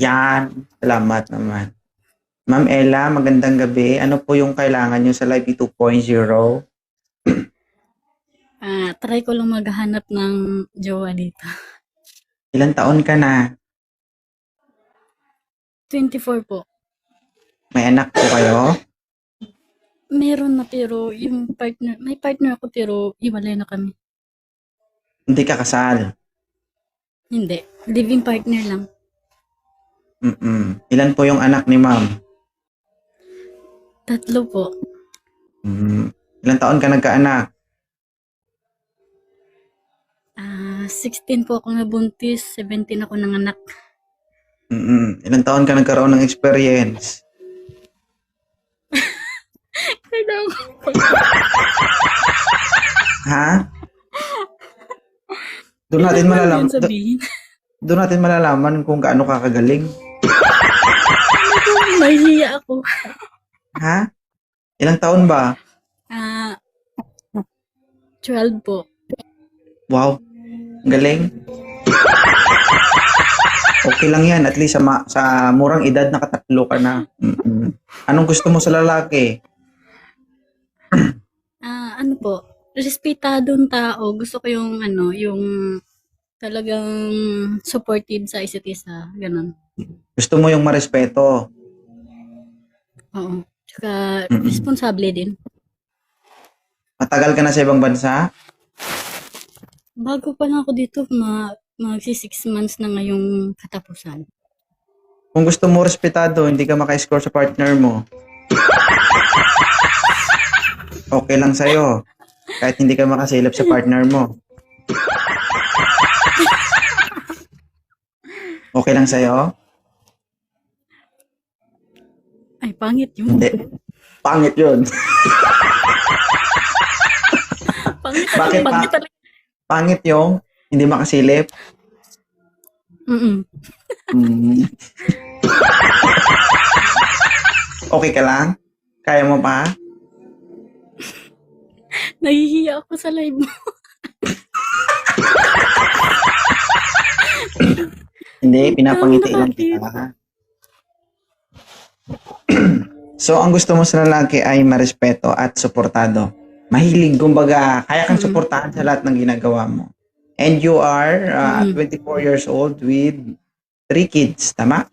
Yan, salamat naman. Ma'am Ella, magandang gabi. Ano po yung kailangan nyo sa Live 2.0? Try ko lang maghanap ng jowa dito. Ilang taon ka na? 24 po. May anak po kayo? Meron na pero yung partner, may partner ako pero iwalay na kami. Hindi ka kasal? Hindi. Living partner lang. Ilan po yung anak ni ma'am? 3 po. Ilang taon ka nagkaanak? 16 po ako nabuntis, 17 ako nanganak. Ilang taon ka nagkaroon ng experience? Kailangan ko. Ha? Doon natin malalaman. Yun sabihin. Doon natin malalaman kung gaano ka kagaling. Mahihiya ako. Ha? Ilang taon ba? 12 po. Wow. Galing. Okay lang yan. At least sa murang edad nakatatlo ka na. Anong gusto mo sa lalaki? Ano po? Respetadong tao. Gusto ko yung yung talagang supportive sa isa't isa. Ganon. Gusto mo yung marespeto? Oo. Tsaka responsable din. Matagal ka na sa ibang bansa? Bago pa lang ako dito, magsi 6 months na ngayong katapusan. Kung gusto mo respetado, hindi ka maka-score sa partner mo. Okay lang sa'yo. Kahit hindi ka makasilip sa partner mo. Okay lang sa'yo? Ay, pangit yun. Hindi. Pangit yun. Pangit Bakit talaga, pangit pa? talaga. Pangit yung hindi makasilip? Mm-mm. Okay ka lang? Kaya mo pa? Nahihiya ako sa live mo. Hindi, pinapangiti lang kita. So, ang gusto mo sa lalaki ay marespeto at suportado. Mahilig, kumbaga, kaya kang suportahan sa lahat ng ginagawa mo. And you are 24 years old with 3 kids, tama?